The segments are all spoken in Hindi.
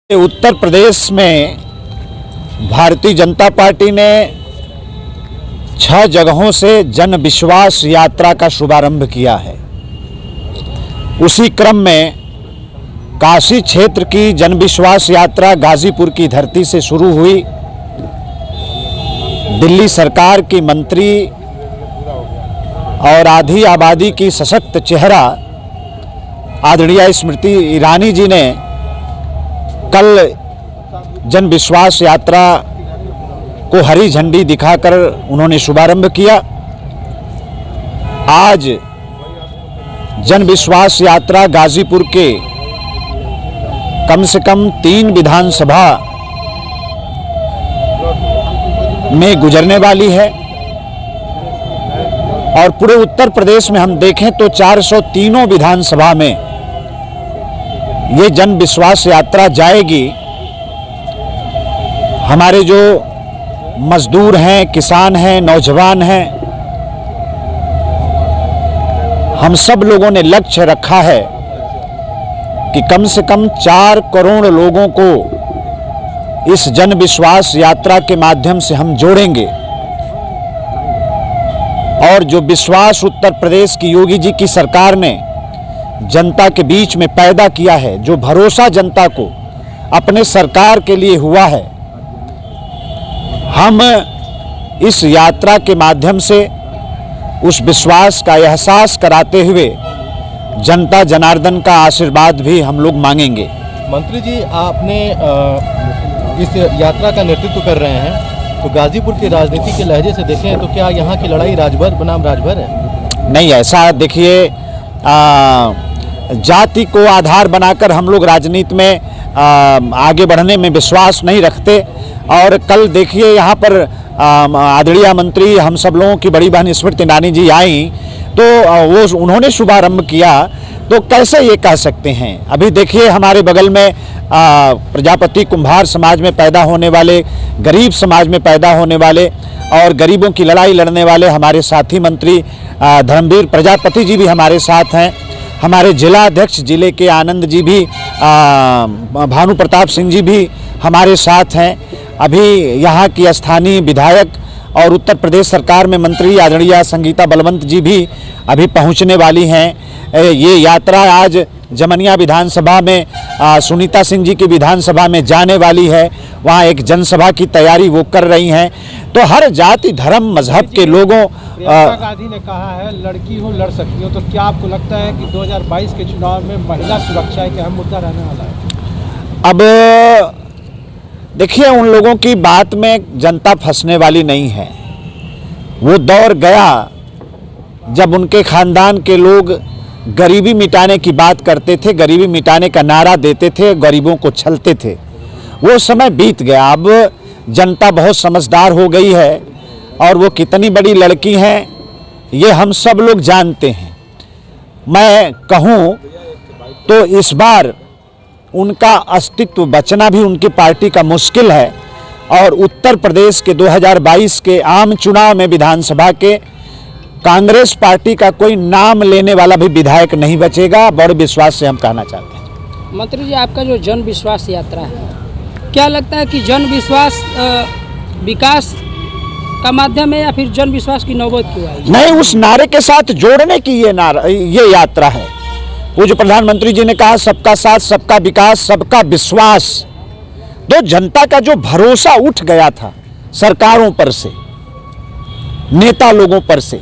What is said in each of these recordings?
उत्तर प्रदेश में भारतीय जनता पार्टी ने 6 जगहों से जन विश्वास यात्रा का शुभारंभ किया है। उसी क्रम में काशी क्षेत्र की जन विश्वास यात्रा गाजीपुर की धरती से शुरू हुई। दिल्ली सरकार की मंत्री और आधी आबादी की सशक्त चेहरा आदरणीय स्मृति ईरानी जी ने कल जन विश्वास यात्रा को हरी झंडी दिखाकर उन्होंने शुभारंभ किया। आज जन विश्वास यात्रा गाजीपुर के कम से कम 3 विधानसभा में गुजरने वाली है और पूरे उत्तर प्रदेश में हम देखें तो 403 विधानसभा में ये जन विश्वास यात्रा जाएगी। हमारे जो मजदूर हैं, किसान हैं, नौजवान हैं, हम सब लोगों ने लक्ष्य रखा है कि कम से कम 4 करोड़ लोगों को इस जन विश्वास यात्रा के माध्यम से हम जोड़ेंगे। और जो विश्वास उत्तर प्रदेश की योगी जी की सरकार ने जनता के बीच में पैदा किया है, जो भरोसा जनता को अपने सरकार के लिए हुआ है, हम इस यात्रा के माध्यम से उस विश्वास का एहसास कराते हुए जनता जनार्दन का आशीर्वाद भी हम लोग मांगेंगे। मंत्री जी, आपने इस यात्रा का नेतृत्व कर रहे हैं, तो गाजीपुर की राजनीति के लहजे से देखें तो क्या यहाँ की लड़ाई राजभर बनाम राजभर है? नहीं, ऐसा देखिए, जाति को आधार बनाकर हम लोग राजनीति में आगे बढ़ने में विश्वास नहीं रखते। और कल देखिए यहाँ पर आदरणीय मंत्री हम सब लोगों की बड़ी बहन स्मृति ईरानी जी आई तो वो उन्होंने शुभारंभ किया, तो कैसे ये कह सकते हैं। अभी देखिए हमारे बगल में प्रजापति कुम्हार समाज में पैदा होने वाले, गरीब समाज में पैदा होने वाले और गरीबों की लड़ाई लड़ने वाले हमारे साथी मंत्री धर्मवीर प्रजापति जी भी हमारे साथ हैं। हमारे जिला अध्यक्ष जिले के आनंद जी भी, भानु प्रताप सिंह जी भी हमारे साथ हैं। अभी यहाँ की स्थानीय विधायक और उत्तर प्रदेश सरकार में मंत्री आदरणीय संगीता बलवंत जी भी अभी पहुँचने वाली हैं। ये यात्रा आज जमनिया विधानसभा में सुनीता सिंह जी की विधानसभा में जाने वाली है। वहाँ एक जनसभा की तैयारी वो कर रही हैं। तो हर जाति धर्म मजहब के लोगों, प्रियंका गांधी ने कहा है लड़की हो लड़ सकती हो, तो क्या आपको लगता है कि 2022 के चुनाव में महिला सुरक्षा एक अहम मुद्दा रहने वाला है? अब देखिए, उन लोगों की बात में जनता फंसने वाली नहीं है। वो दौर गया जब उनके खानदान के लोग गरीबी मिटाने की बात करते थे, गरीबी मिटाने का नारा देते थे, गरीबों को छलते थे। वो समय बीत गया। अब जनता बहुत समझदार हो गई है और वो कितनी बड़ी लड़की हैं ये हम सब लोग जानते हैं। मैं कहूँ तो इस बार उनका अस्तित्व बचना भी उनकी पार्टी का मुश्किल है और उत्तर प्रदेश के 2022 के आम चुनाव में विधानसभा के कांग्रेस पार्टी का कोई नाम लेने वाला भी विधायक नहीं बचेगा। बड़े विश्वास से हम कहना चाहते हैं। मंत्री जी, आपका जो जन विश्वास यात्रा है, क्या लगता है कि जन विश्वास विकास का माध्यम है या फिर जन विश्वास की नौबत क्यों आई? नहीं, उस नारे के साथ जोड़ने की ये यात्रा है। वो जो प्रधानमंत्री जी ने कहा, सबका साथ, सबका विकास, सबका विश्वास, तो जनता का जो भरोसा उठ गया था सरकारों पर से, नेता लोगों पर से,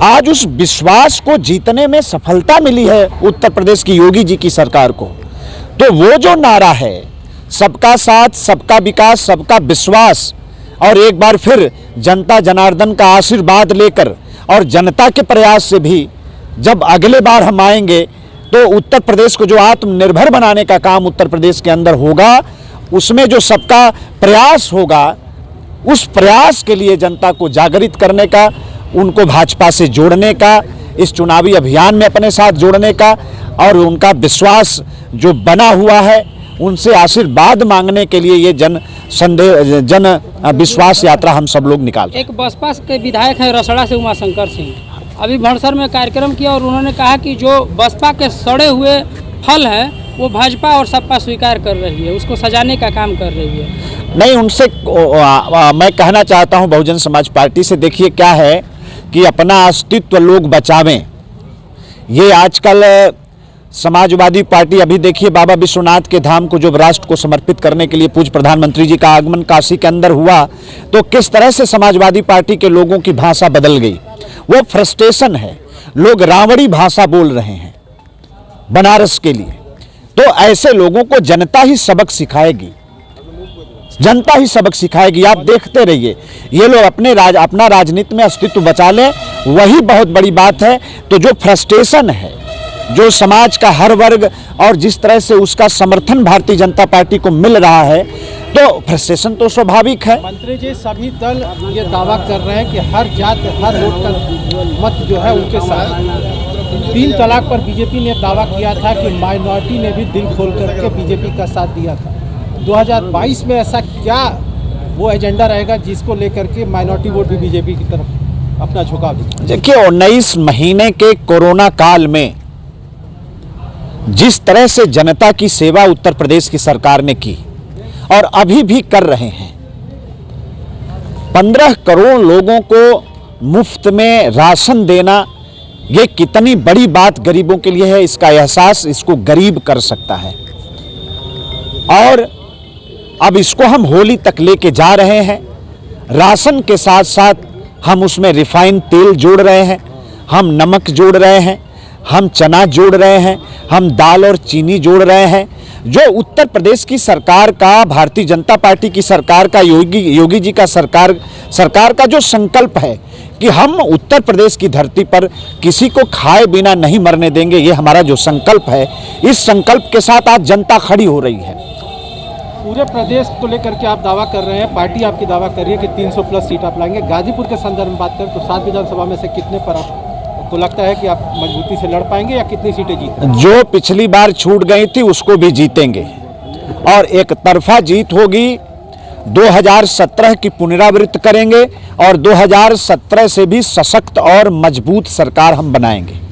आज उस विश्वास को जीतने में सफलता मिली है उत्तर प्रदेश की योगी जी की सरकार को। तो वो जो नारा है, सबका साथ, सबका विकास, सबका विश्वास, और एक बार फिर जनता जनार्दन का आशीर्वाद लेकर और जनता के प्रयास से भी जब अगले बार हम आएंगे तो उत्तर प्रदेश को जो आत्मनिर्भर बनाने का काम उत्तर प्रदेश के अंदर होगा, उसमें जो सबका प्रयास होगा, उस प्रयास के लिए जनता को जागृत करने का, उनको भाजपा से जोड़ने का, इस चुनावी अभियान में अपने साथ जोड़ने का और उनका विश्वास जो बना हुआ है उनसे आशीर्वाद मांगने के लिए ये जन विश्वास यात्रा हम सब लोग निकाल। एक बसपा के विधायक है रसड़ा से उमाशंकर सिंह, अभी भड़सर में कार्यक्रम किया और उन्होंने कहा कि जो बसपा के सड़े हुए फल है वो भाजपा और सपा स्वीकार कर रही है, उसको सजाने का काम कर रही है। नहीं, उनसे मैं कहना चाहता हूं बहुजन समाज पार्टी से, देखिए क्या है कि अपना अस्तित्व लोग बचावें। ये आजकल समाजवादी पार्टी, अभी देखिए बाबा विश्वनाथ के धाम को जब राष्ट्र को समर्पित करने के लिए पूज्य प्रधानमंत्री जी का आगमन काशी के अंदर हुआ तो किस तरह से समाजवादी पार्टी के लोगों की भाषा बदल गई। वो फ्रस्ट्रेशन है, लोग रावणी भाषा बोल रहे हैं बनारस के लिए। तो ऐसे लोगों को जनता ही सबक सिखाएगी, जनता ही सबक सिखाएगी। आप देखते रहिए, ये लोग अपना राजनीति में अस्तित्व बचा लें, वही बहुत बड़ी बात है। तो जो फ्रस्ट्रेशन है, जो समाज का हर वर्ग और जिस तरह से उसका समर्थन भारतीय जनता पार्टी को मिल रहा है, तो फ्रस्ट्रेशन तो स्वाभाविक है। मंत्री जी, सभी दल ये दावा कर रहे हैं कि हर जात हर वोट का मत जो है उनके साथ। 3 तलाक पर बीजेपी ने दावा किया था कि माइनॉरिटी ने भी दिल खोल करके बीजेपी का साथ दिया था। 2022 में ऐसा क्या वो एजेंडा रहेगा जिसको लेकर के माइनॉरिटी वोट भी बीजेपी की तरफ अपना झुकाव दिखाए? देखिए, 19 महीने के कोरोना काल में जिस तरह से जनता की सेवा उत्तर प्रदेश की सरकार ने की और अभी भी कर रहे हैं, 15 करोड़ लोगों को मुफ्त में राशन देना, ये कितनी बड़ी बात गरीबों के लिए है, इसका एहसास इसको गरीब कर सकता है। और अब इसको हम होली तक लेके जा रहे हैं। राशन के साथ साथ हम उसमें रिफाइंड तेल जोड़ रहे हैं, हम नमक जोड़ रहे हैं, हम चना जोड़ रहे हैं, हम दाल और चीनी जोड़ रहे हैं। जो उत्तर प्रदेश की सरकार का, भारतीय जनता पार्टी की सरकार का, योगी जी का सरकार का जो संकल्प है कि हम उत्तर प्रदेश की धरती पर किसी को खाए बिना नहीं मरने देंगे, ये हमारा जो संकल्प है, इस संकल्प के साथ आज जनता खड़ी हो रही है। पूरे प्रदेश को लेकर के आप दावा कर रहे हैं, पार्टी आपकी दावा कर रही है कि 300 प्लस सीट आप लाएंगे। गाजीपुर के संदर्भ में बात करें तो 7 विधानसभा में से कितने पर आपको लगता है कि आप मजबूती से लड़ पाएंगे या कितनी सीटें जीतेंगे? जो पिछली बार छूट गई थी उसको भी जीतेंगे और एक तरफा जीत होगी। 2017 की पुनरावृत्ति करेंगे और 2017 से भी सशक्त और मजबूत सरकार हम बनाएंगे।